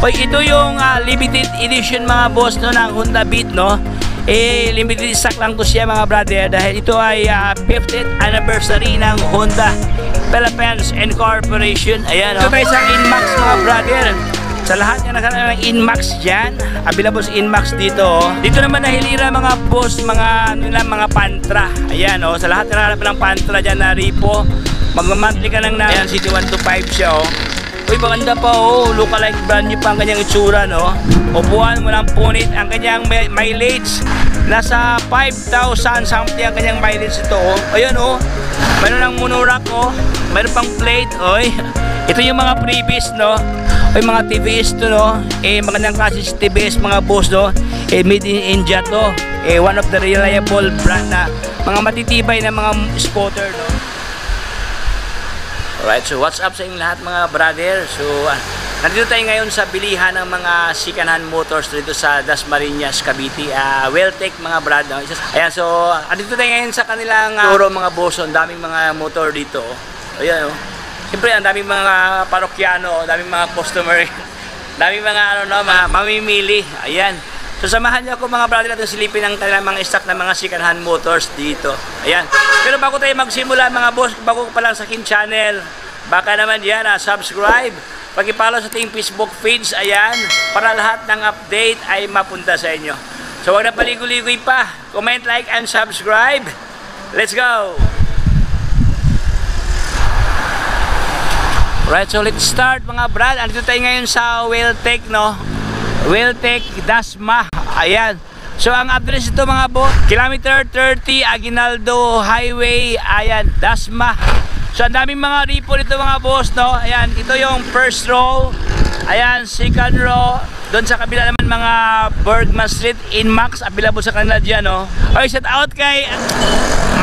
Hoy, ito yung limited edition mga boss no ng Honda Beat no. Limited stock lang to siya mga brother dahil ito ay 50th anniversary ng Honda Philippines Incorporation. Ayan, ito tayo sa Inmax mga brother. Sa lahat nga nagkaroon ng Inmax dyan, available sa Inmax dito. Dito naman nahilira mga boss, mga Pantra. Ayan sa lahat na nagkaroon ng Pantra dyan na repo, magmamonthly ka lang na. Ayan, City 125 siya Uy, maganda pa lookalike brand new pa ang kanyang itsura no. Upuan, walang punit. Ang kanyang mileage nasa 5,000 something ang kanyang mileage ito Ayan mayroon ng monorack mayroon pang plate ito yung mga previous no. Mga TVS to no. Magandang klase TVS mga boss no. Made in India to. One of the reliable brand na mga matitibay na mga scooter no. Alright, so what's up sa inyong lahat mga brother? So nandito tayo ngayon sa bilihan ng mga second-hand motors dito sa Dasmariñas, Cavite. Welltech mga brother. Ayan, so nandito tayo ngayon sa kanilang turo mga boss. Ang daming mga motor dito. Ayan siyempre ang daming mga parokyano, daming mga customer, daming mga mga mamimili. Ayan. So samahan niyo ako mga brother natin silipin ang kanilang mga stock ng mga second-hand motors dito. Ayan. Pero bago tayo magsimula mga boss, bago pa lang sa akin channel, baka naman yan subscribe, pag-follow sa ating Facebook page, ayan, para lahat ng update ay mapunta sa inyo. So wag na paligoy-ligoy pa, comment, like, and subscribe. Let's go! Right, so let's start mga brad. Andito tayo ngayon sa Welltech no. Welltech Dasma. Ayan. So ang address ito mga boss, kilometer 30 Aguinaldo Highway. Ayan, Dasma. So ang daming mga repo dito mga boss no. Ayan, ito yung first row. Ayan, second row. Doon sa kabila naman mga Bergman Street Inmax, available sa kanila dyan no. Okay, shout out kay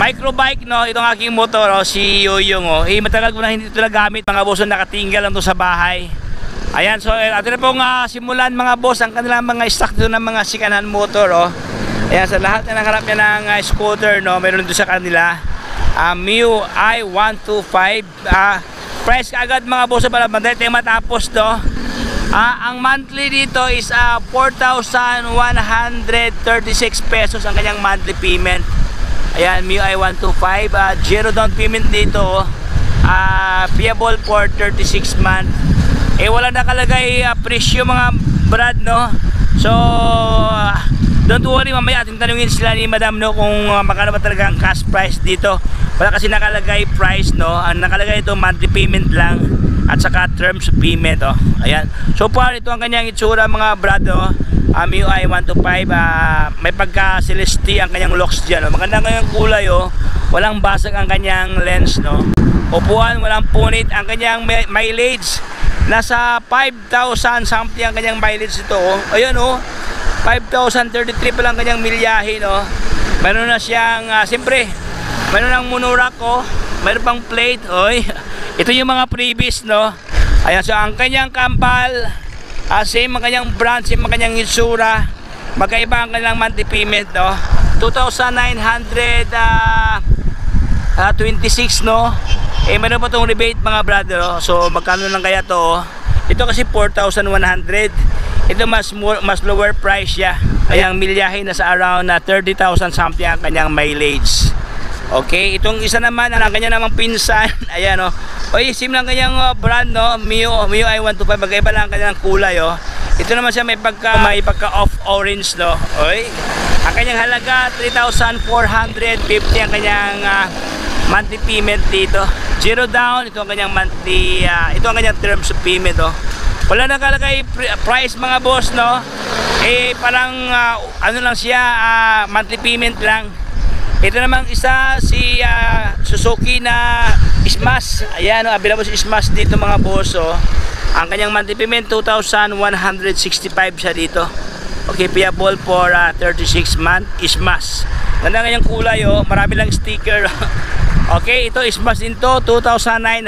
Microbike no, itong aking motor si Yoyong matagal ko na hindi ito nagamit mga boss, nakatinggal lang to sa bahay. Ayan, so atin na pong simulan mga boss ang kanilang mga stock dito ng mga second-hand motor Ayan, sa lahat na nakarap niya ng scooter no, meron dito sa kanila MIUI 125 price kaagad mga boss para madali tayo matapos to. Ang monthly dito is 4,136 pesos ang kanyang monthly payment. Ayan, MIUI 125, zero down payment dito, payable for 36 months. Wala nakalagay presyo mga brad no. So don't worry, mamaya ating tanungin sila ni madam no kung magkano ba talaga ang cash price dito. Wala kasi nakalagay price no. Ang nakalagay ito monthly payment lang at saka terms of payment Ayan. So far ito ang kanyang itsura mga brad MIUI 125, may pagka celeste ang kanyang locks dyan maganda ngayong kulay walang basag ang kanyang lens no. Upuan, walang punit. Ang kanyang mileage nasa 5,000 something ang kanyang mileage ito Ayan 5,033 pa lang kanyang milyahe no. Meron na siyang siyempre meron ng monorack meron pang plate ito yung mga previous no. Ayan, so ang kanyang kampal same ang kanyang brand, same ang kanyang itsura, magkaiba ang kanyang monthly payment no. 2,926 no. Meron pa itong rebate mga brother so magkano lang kaya to ito kasi 4,100. Ito mas lower price siya. Kayang milyahe na sa around 30,000 something ang kanyang mileage. Okay, itong isa naman ang kanya namang pinsan. Ayan same lang kanyang brand no, MIUI 125, magkaiba lang ang kanyang kulay Ito naman siya may pagka off orange no. Ang kanyang halaga 3,450 ang kanyang monthly payment dito. Zero down, ito ang kanyang monthly ito ang kanyang terms of payment Wala nakalagay price mga boss no. Parang ano lang siya, monthly payment lang. Ito namang isa si Suzuki na Smash. Ayan available si Smash dito mga boss Ang kanyang monthly payment 2,165 siya dito. Okay, payable for 36 month. Smash. Ganda kanyang kulay marami lang sticker. Okay, ito Smash din to, 2,954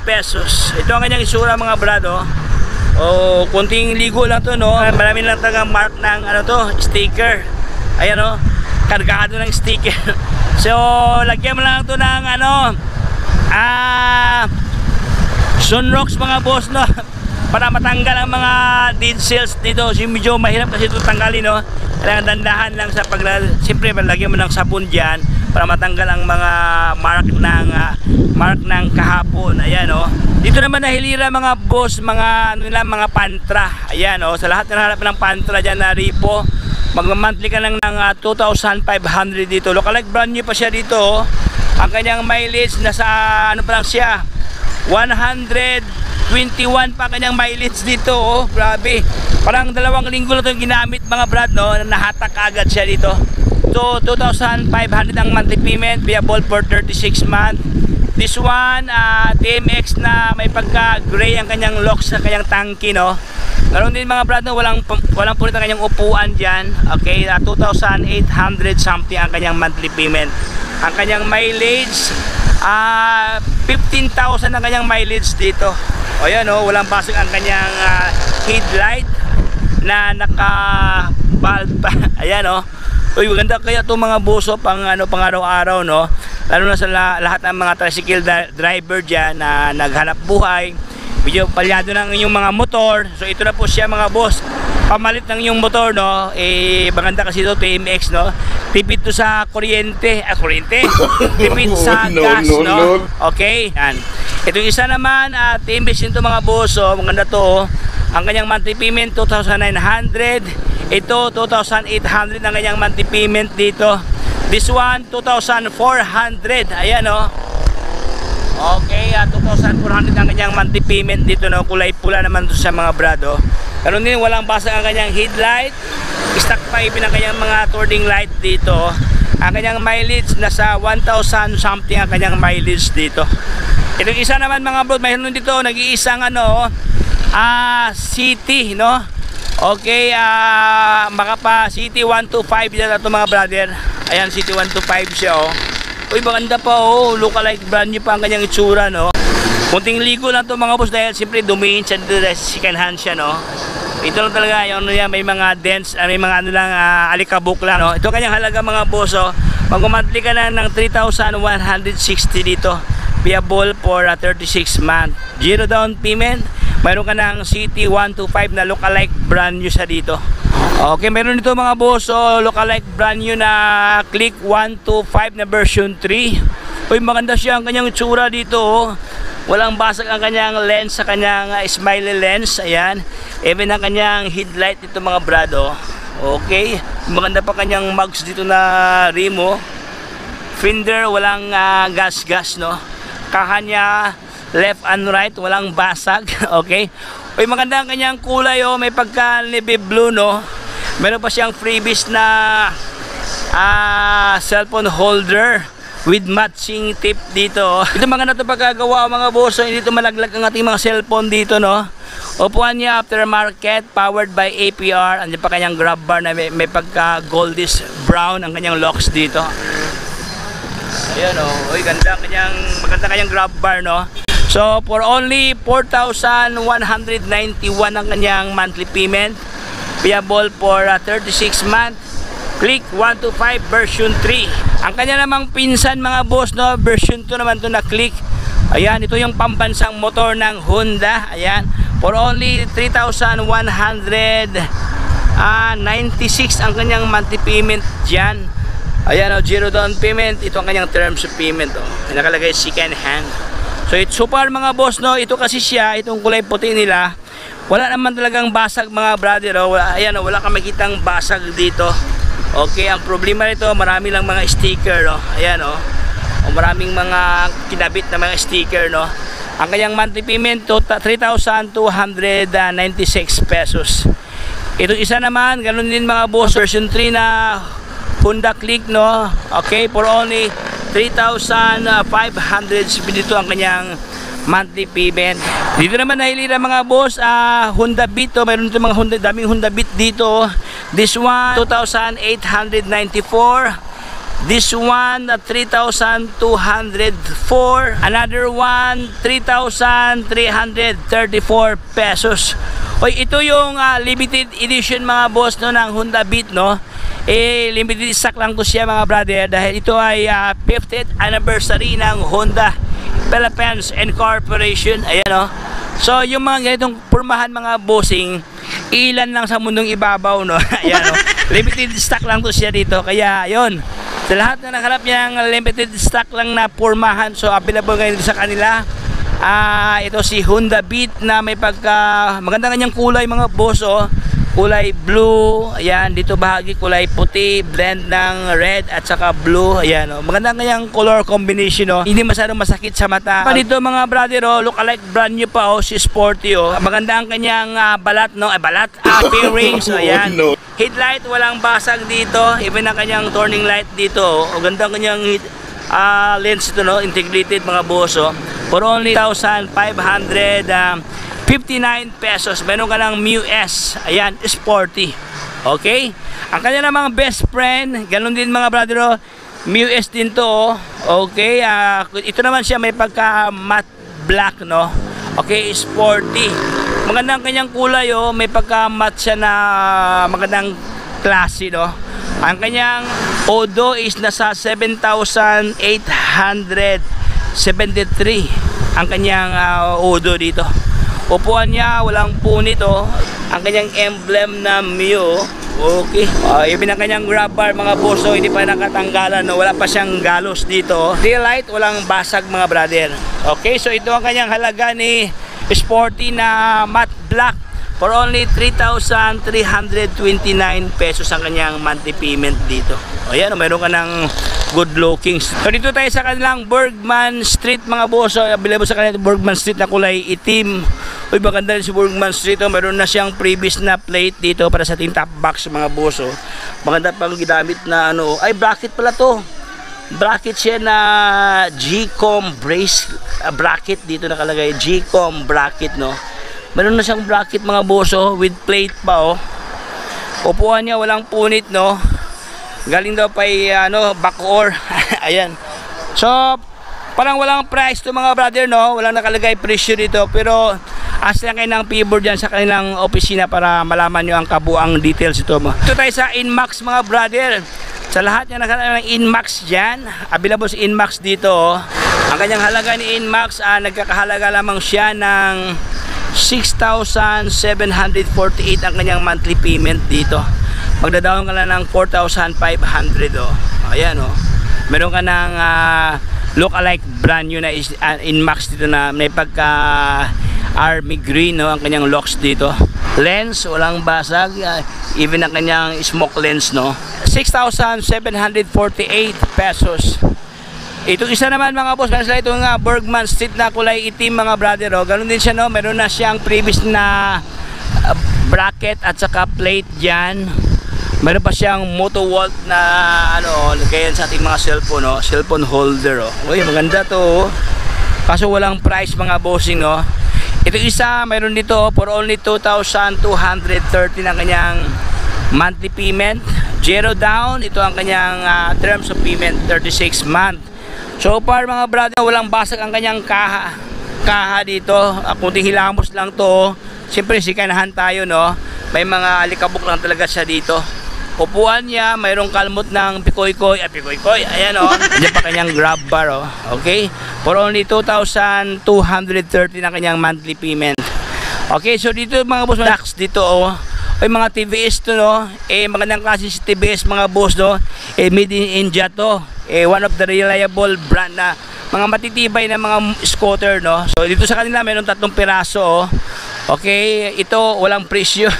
pesos. Ito ang kanyang isura mga brado. Kunting ligo lang to no. Marami lang tagang mark ng sticker. Ayan kargado ng sticker. So lagyan mo lang to ng sunrocks mga boss no. para matanggal ang mga dead cells dito. So, medyo mahirap kasi ito tanggalin, no? Kailangan dandahan lang sa siyempre lagyan mo ng sabon dyan para matanggal ang mga mark ng kahapon. Ayan, no? Dito naman nahilira mga boss, mga mga pantra. Ayan, no? Sa lahat na hanap ng pantra dyan na repo, magmamonthly ka lang ng 2,500 dito. Lookalike brand new pa siya dito, oh. Ang kanyang mileage nasa ano pa lang siya, 121 pa kanyang mileage dito, oh. Grabe, parang 2 linggo na ito ginamit mga brad, no? Nahatak agad siya dito. So 2,500 ang monthly payment, payable for 36 months. This one, TMX na may pagka gray ang kanyang locks sa kanyang tangke, no? Ganon din mga brad, no? walang punit ang kanyang upuan dyan. Okay, 2,800 something ang kanyang monthly payment. Ang kanyang mileage, 15,000 ang kanyang mileage dito. O yan, oh, walang basag ang kanyang headlight na naka-bulb pa. Ayan, oh. Uy, maganda kaya itong mga buso pang araw-araw, no? Lalo na sa lahat ng mga tricycle driver dyan na naghanap buhay. Medyo palyado ng inyong mga motor. So ito na po siya mga boss. Pamalit ng inyong motor, no? Maganda kasi ito, TMX, no? Tipid to sa kuryente. Tipid sa gas, no? Okay, yan. Itong isa naman, TMX nito mga boss. So maganda to, oh. Ang kanyang monthly payment 2,900. Ito 2,800 ang kanyang monthly payment dito. This one 2,400. Ayan, oh. Okay, 2,400 ang kanyang monthly payment dito, no? Kulay pula naman to sa mga brado. Karon din walang basag ang kanyang headlight. Stock pa ibin ang kanyang mga turning light dito. Ang kanyang mileage nasa 1,000 something ang kanyang mileage dito. Itong isa naman mga bro, mayroon dito nag-iisang City, no? Okay, Makapa City 125 dito ito mga brother. Ayan, City 125 siya, oh. Uy, maganda pa, oh. Lookalike brand new pa ang kanyang itsura, no? Kunting ligo lang to mga boss dahil siyempre dumiin siya dito dahil second hand siya, no? Ito lang talaga yung may mga dents, may mga alikabok lang, no? Ito kanyang halaga mga boss, oh. Mag-monthly ka na ng 3,160 dito. Payable for 36 months. Zero down payment. Mayroon ka ng CT125 na lookalike brand new siya dito. Okay, meron dito mga boss, so lookalike brand new na Click 125 na version 3. Uy, maganda siya ang kanyang itsura dito, oh. Walang basag ang kanyang lens sa kanyang smiley lens. Ayan. Even ang kanyang headlight dito mga brado. Okay. Maganda pa kanyang mugs dito na Remo. Fender, walang gas, no? Kahanya left and right, walang basag. Okay. Uy, maganda ang kanyang kulay, oh. May pagka navy blue, no? Meron pa siyang freebies na cellphone holder with matching tip dito, oh. Ito maganda ito pagkagawa mga boss. So, hindi ito malaglag ang ating mga cellphone dito, no? Upuan niya aftermarket, powered by APR. Andiyan pa kanyang grab bar na may pagka goldish brown ang kanyang locks dito. Ayan, oh. Uy, maganda kanyang grab bar, no? So for only 4,191 ang kanyang monthly payment, payable for 36 months. Click 125 version 3. Ang kanya namang pinsan mga boss, no, version 2 naman to na Click. Ayan, ito yung pambansang motor ng Honda. Ayan, for only 3,196 ang kanyang monthly payment dyan. Ayan, oh, zero down payment. Ito ang kanyang terms of payment, oh. Nakalagay second hand. So it's super mga boss, no. Ito kasi siya, itong kulay puti nila, wala naman talagang basag mga brother, oh. Ayan, oh, wala kang makitang basag dito. Okay, ang problema nito, marami lang mga sticker, no. Ayan, oh. Maraming mga kinabit na mga sticker, no. Ang kanyang monthly payment to 3,296 pesos. Itong isa naman, ganun din mga boss, version 3 na Honda Click, no. Okay, for only 3,500 dito ang kanyang monthly payment. Dito naman nahilira mga boss, Honda Beat, oh. Mayroon dito mga daming Honda Beat dito. This one 2,894. This one 3,204. Another one 3,334 pesos. Oy, ito yung limited edition mga boss, no, ng Honda Beat, no. Limited stock lang to siya mga brother dahil ito ay 50th anniversary ng Honda Philippines Incorporation. Ayan, oh. So yung mga ganitong pormahan mga bossing, ilan lang sa mundong ibabaw, no? Ayan, no? Limited stock lang to siya dito. Kaya, yon. Sa lahat na nakalap niya ng limited stock lang na pormahan, so available ngayon sa kanila. Ito si Honda Beat na may maganda kanyang kulay mga boss, oh. Kulay blue, ayan, dito bahagi kulay puti, blend ng red at saka blue, ayan, oh. Maganda kanyang color combination, oh. Hindi masyadong masakit sa mata. Dito mga brother, oh, look alike brand new pa, oh, si Sporty, oh. Maganda ang kanyang balat, no? Balat, bearings, so ayan. Headlight, walang basag dito, even ang kanyang turning light dito, oh. Ganda ang kanyang lens ito, no? Integrated mga boss, oh. For only 1,559 pesos. Meron ka ng MU-S. Ayan, Sporty. Okay? Ang kanya namang best friend, ganun din mga brother, oh. MU-S din to, oh. Okay? Ito naman siya may pagka matte black, no? Okay, Sporty. Magandang kanyang kulay, oh. May pagka matte siya na magandang klase, no? Ang kanyang odo is nasa 7,873 ang kanyang odo dito. Upuan niya, walang punit, oh. Ang kanyang emblem na Mio. Okay. Even ang kanyang grab bar mga boss, oh, hindi pa nakatanggalan, no? Wala pa siyang galos dito. Tail light, walang basag mga brother. Okay, so ito ang kanyang halaga ni Sporty na matte black. For only 3,329 pesos ang kanyang monthly payment dito. O yan, mayroon ka ng good looking. So dito tayo sa kanilang Bergman Street mga boss. So, available sa kanilang Bergman Street na kulay itim. Uy, maganda rin si Bergman Street. Oh. Mayroon na siyang previous na plate dito para sa ating top box mga boss. Oh. Maganda pang ginamit na ano. Ay, bracket pala to. Bracket siya na G-Com brace bracket dito nakalagay. G-Com bracket, no. Meron na siyang bracket mga boss, oh, with plate pa, oh. Upuan niya walang punit, no. Galing daw pa back or ayan. So parang walang price to mga brother, no. Walang nakalagay presyo dito, pero ask lang kayo ng pibor dyan sa kanilang opisina para malaman nyo ang kabuang details ito mo. Ito tayo sa Inmax mga brother. Sa lahat niya nakalagay ng Inmax dyan, available sa Inmax dito, oh. Ang kanyang halaga ni Inmax, nagkakahalaga lamang siya ng 6,748 ang kanyang monthly payment dito. Magdadawon ka lang ng 4,500, oh. Ayan, oh. Meron ka ng look-alike brand new na Inmax dito na may pagka army green, no, ang kanyang locks dito. Lens, walang basag, even ang kanyang smoke lens, no. 6,748 pesos. Itong isa naman mga boss, meron sila itong Bergman Street na kulay itim mga brother, oh. Ganun din siya, no. Meron na siyang previous na bracket at saka plate dyan. Meron pa siyang Motowalt na lagayan sa ating mga cellphone, no. Cellphone holder, oh. Uy, maganda to, oh. Kaso walang price mga bossing, no. Itong isa, meron dito, oh, for only 2,230 ang kanyang monthly payment. Zero down, ito ang kanyang terms of payment, 36 month. So far mga brother, walang basag ang kanyang kaha dito. Kunting hilamos lang to. Siyempre sikanahan tayo, no. May mga alikabok lang talaga siya dito. Upuan niya, mayroong kalmot ng pikoy-koy. Pikoy-koy, ayan, oh. Diyan pa kanyang grab bar, oh. Okay? For only 2,230 na kanyang monthly payment. Okay, so dito mga boss, relax dito, oh. Ay, mga TVS to, no. Magandang klase si TVS mga boss, no. Made in India to. One of the reliable brand na mga matitibay na mga scooter, no. So dito sa kanila mayroon 3 piraso, oh. Okay, ito walang presyo.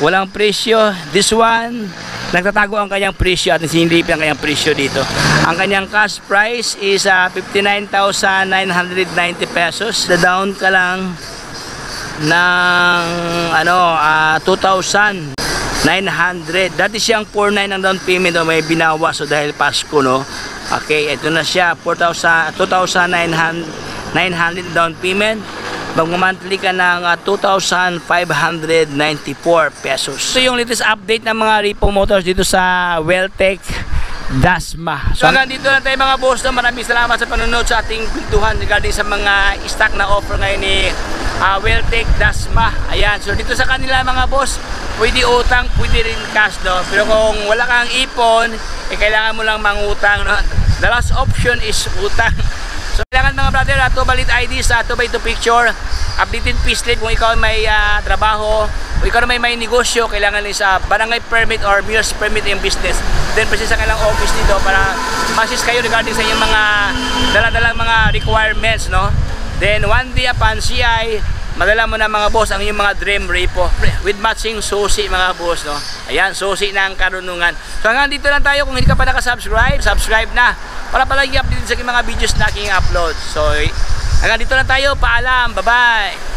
Walang presyo. This one nagtatago ang kanyang presyo at sinilip ang kanyang presyo dito. Ang kanyang cash price is 59,990 pesos. The down ka lang ng 2,900. Dati siyang 4,900 ang down payment, may binawas, so dahil Pasko, no. Okay, ito na siya, 2,900 down payment. Mag-monthly ka ng 2,594 pesos. So yung latest update ng mga Repo Motors dito sa Welltech Dasma. So hanggang dito na tayo mga boss, no? Maraming salamat sa panonood sa ating pintuhan regarding sa mga stock na offer ngayon ni Welltech Dasma. Ayan, so dito sa kanila mga boss, pwede utang, pwede rin cash, no? Pero kung wala kang ipon, kailangan mo lang mangutang, no? The last option is utang. So kailangan kailangan mga brother, 2 valid ID sa 2x2 picture, updated payslip kung ikaw may trabaho, kung ikaw may negosyo, kailangan din sa barangay permit or mayor's permit yung business. Then pwede sa kailang office dito para ma-assist kayo regarding sa inyong mga dala-dalang mga requirements, no? Then one day upon CI, madala mo na mga boss ang inyong mga dream repo with matching susi mga boss, no? Ayan, susi ng karunungan. So hanggang dito lang tayo. Kung hindi ka pa nakasubscribe, subscribe na para palagi update sa aking mga videos na aking upload. So hanggang dito lang tayo. Paalam, bye bye.